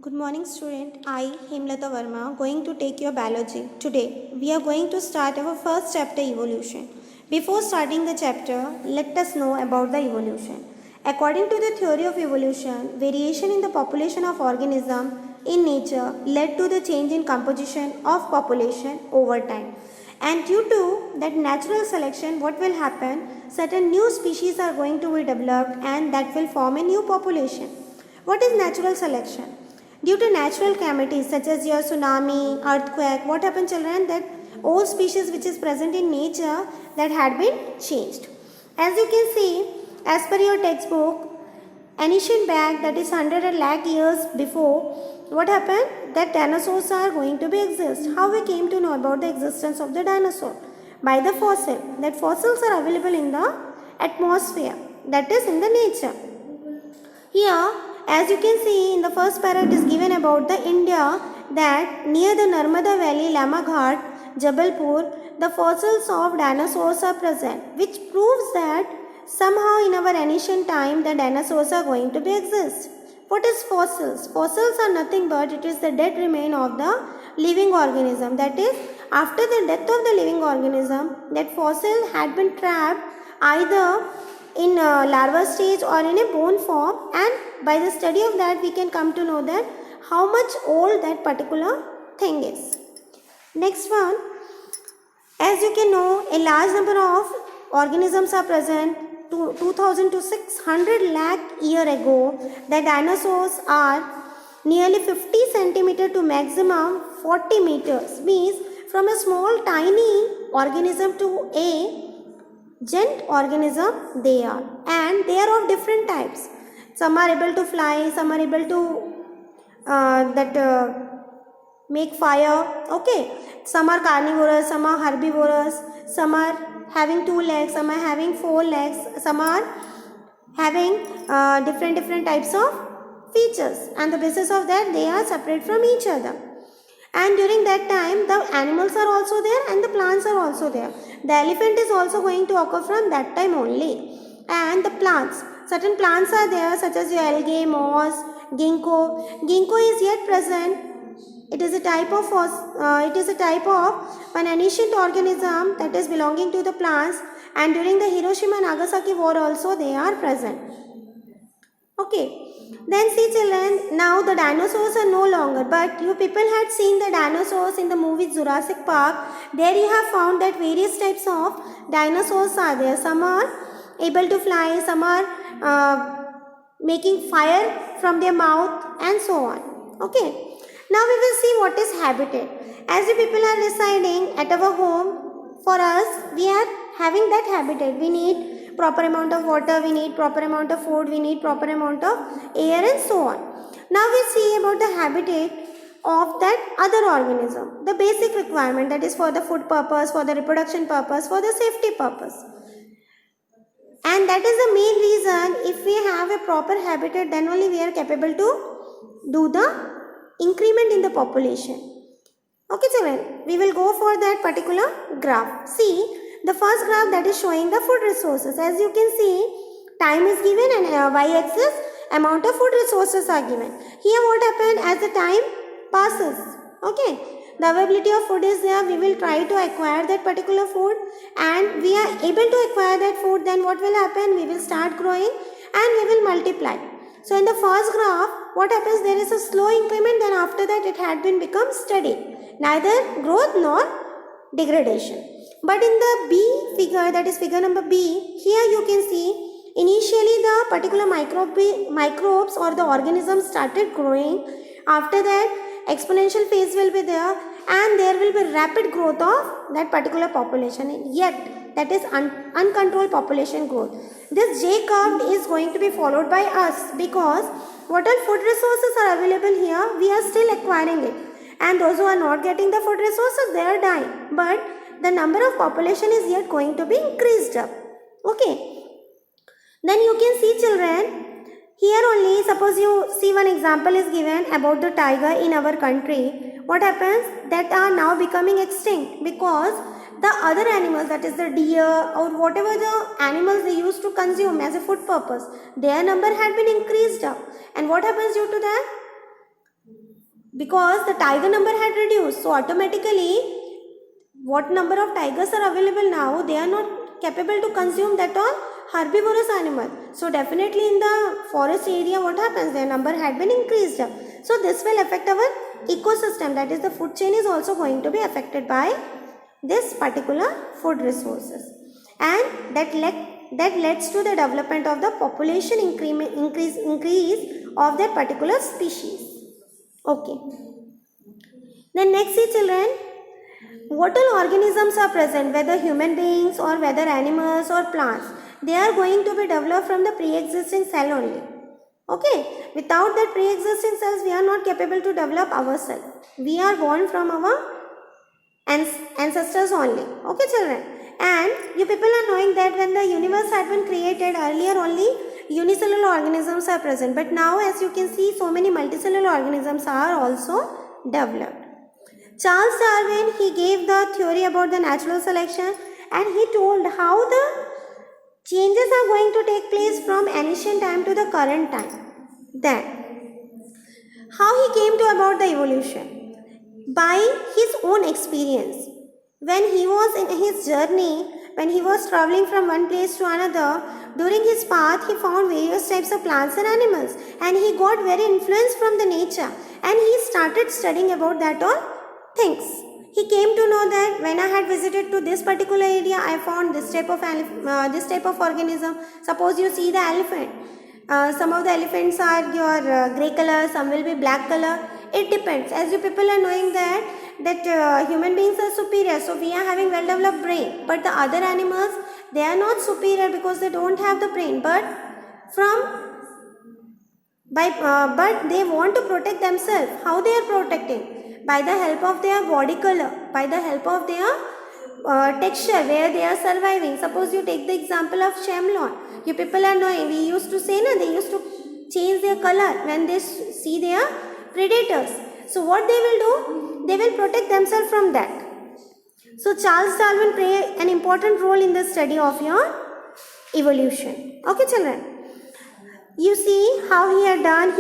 Good morning student. I, Hemlata Verma, going to take your biology. Today, we are going to start our first chapter evolution. Before starting the chapter, let us know about the evolution. According to the theory of evolution, variation in the population of organism in nature led to the change in composition of population over time. And due to that natural selection, what will happen? Certain new species are going to be developed and that will form a new population. What is natural selection? Due to natural calamities such as your tsunami, earthquake, what happened children? That all species which is present in nature that had been changed. As you can see, as per your textbook, ancient back, that is 100 lakh years before, what happened? That dinosaurs are going to be exist. How we came to know about the existence of the dinosaur? By the fossil. That fossils are available in the atmosphere, that is in the nature. Here, as you can see in the first para, it is given about the India that near the Narmada Valley, Lama Ghat, Jabalpur, the fossils of dinosaurs are present, which proves that somehow in our ancient time the dinosaurs are going to be exist. What is fossils? Fossils are nothing but it is the dead remain of the living organism. That is, after the death of the living organism, that fossil had been trapped either in a larva stage or in a bone form, and by the study of that we can come to know that how much old that particular thing is. Next one, as you can know, a large number of organisms are present. 2000 to 600 lakh year ago, the dinosaurs are nearly 50 centimeter to maximum 40 meters, means from a small tiny organism to a giant organism they are, and they are of different types. Some are able to fly, some are able to make fire, okay. Some are carnivorous, some are herbivorous, some are having 2 legs, some are having 4 legs, some are having different types of features, and the basis of that they are separate from each other. And during that time the animals are also there and the plants are also there. The elephant is also going to occur from that time only. And the plants, certain plants are there such as your algae, moss, ginkgo. Ginkgo is yet present. It is a type of an ancient organism that is belonging to the plants, and during the Hiroshima and Nagasaki war also they are present. Okay. Then see children, now the dinosaurs are no longer, but you people had seen the dinosaurs in the movie Jurassic Park. There you have found that various types of dinosaurs are there. Some are able to fly, some are making fire from their mouth and so on. Okay. Now we will see what is habitat. As you people are residing at our home, for us, we are having that habitat. We need proper amount of water, we need proper amount of food, we need proper amount of air and so on. Now we see about the habitat of that other organism. The basic requirement, that is for the food purpose, for the reproduction purpose, for the safety purpose. And that is the main reason, if we have a proper habitat, then only we are capable to do the increment in the population. Okay children, we will go for that particular graph. See, the first graph that is showing the food resources. As you can see, time is given and y-axis amount of food resources are given. Here what happened as the time passes. Okay, the availability of food is there. We will try to acquire that particular food, and we are able to acquire that food. Then what will happen? We will start growing and we will multiply. So in the first graph, what happens? There is a slow increment, then after that it had been become steady. Neither growth nor degradation. But in the B figure, that is figure number B, here you can see initially the particular microbes or the organisms started growing. After that exponential phase will be there and there will be rapid growth of that particular population. Yet that is uncontrolled population growth. This J curve is going to be followed by us, because what all food resources are available here, we are still acquiring it. And those who are not getting the food resources, they are dying. But the number of population is yet going to be increased up. Okay. Then you can see children, here only, suppose you see one example is given about the tiger in our country. What happens? That are now becoming extinct because the other animals, that is the deer or whatever the animals they used to consume as a food purpose, their number had been increased up. And what happens due to that? because the tiger number had reduced. So automatically, what number of tigers are available now, they are not capable to consume that all herbivorous animal. So definitely in the forest area, what happens, their number had been increased. So this will affect our ecosystem, that is the food chain is also going to be affected by this particular food resources, and that leads to the development of the population increase of that particular species. Okay. Then next see children, what all organisms are present, whether human beings or whether animals or plants, they are going to be developed from the pre-existing cell only. Okay, without that pre-existing cells, we are not capable to develop ourselves. We are born from our ancestors only. Okay children, and you people are knowing that when the universe had been created, earlier only unicellular organisms are present, but now as you can see, so many multicellular organisms are also developed. Charles Darwin, he gave the theory about the natural selection, and he told how the changes are going to take place from ancient time to the current time. Then, how he came to about the evolution? By his own experience. When he was in his journey, when he was traveling from one place to another, during his path he found various types of plants and animals, and he got very influenced from the nature, and he started studying about that all things. He came to know that when I had visited to this particular area, I found this type of organism. Suppose you see the elephant. Some of the elephants are your grey color, some will be black color. It depends. As you people are knowing that human beings are superior, so we are having well developed brain. But the other animals, they are not superior because they don't have the brain. But but they want to protect themselves. How they are protecting? By the help of their body color, by the help of their texture where they are surviving. Suppose you take the example of chameleon. You people are knowing, we used to say, they used to change their color when they see their predators. So what they will do? They will protect themselves from that. So Charles Darwin played an important role in the study of your evolution. Okay children. You see how he had done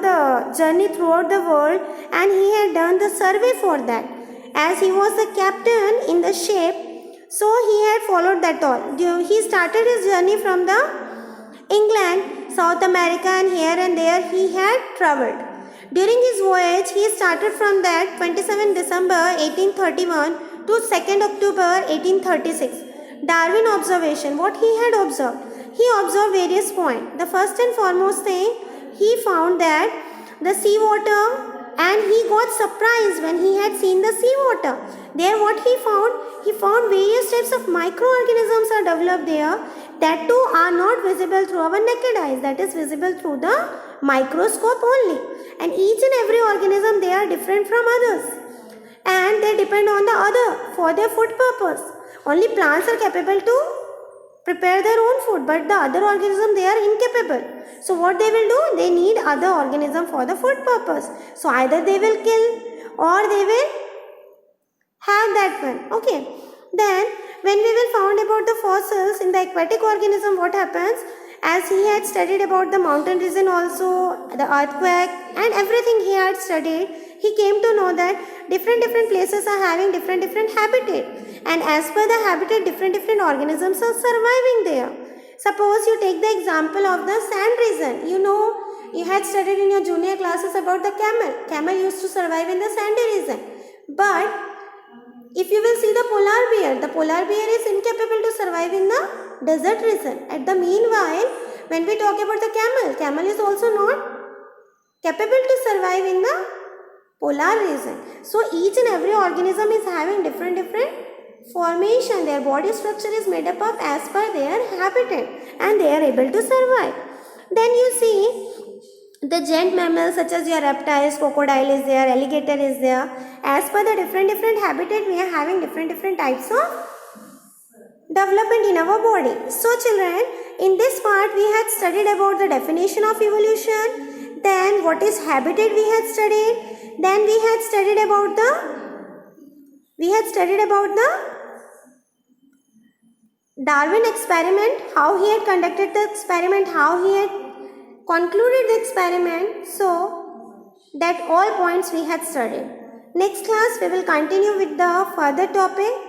the journey throughout the world, and he had done the survey for that. As he was the captain in the ship, so he had followed that all. He started his journey from the England, South America, and here and there he had travelled. During his voyage, he started from that 27 December 1831 to 2nd October 1836. Darwin observation, what he had observed? He observed various points. The first and foremost thing, he found that the seawater, and he got surprised when he had seen the seawater. There what he found? He found various types of microorganisms are developed there, that too are not visible through our naked eyes, that is visible through the microscope only. And each and every organism, they are different from others, and they depend on the other for their food purpose. Only plants are capable to prepare their own food, but the other organism, they are incapable. So what they will do? They need other organism for the food purpose. So either they will kill or they will have that one. Okay. Then when we will found about the fossils in the aquatic organism, what happens? As he had studied about the mountain region also, the earthquake and everything he had studied, he came to know that different places are having different habitat, and as per the habitat, different organisms are surviving there. Suppose you take the example of the sand region. You know, you had studied in your junior classes about the camel. Camel used to survive in the sandy region. But if you will see the polar bear is incapable to survive in the desert region. At the meanwhile, when we talk about the camel is also not capable to survive in the polar region. So each and every organism is having different formation. Their body structure is made up of as per their habitat, and they are able to survive. Then you see the giant mammals such as your reptiles, crocodile is there, alligator is there. As per the different habitat, we are having different types of development in our body. So children, in this part we had studied about the definition of evolution, then what is habitat we had studied, then we had studied about the Darwin experiment, how he had conducted the experiment, how he had concluded the experiment. So that all points we had studied. Next class we will continue with the further topic.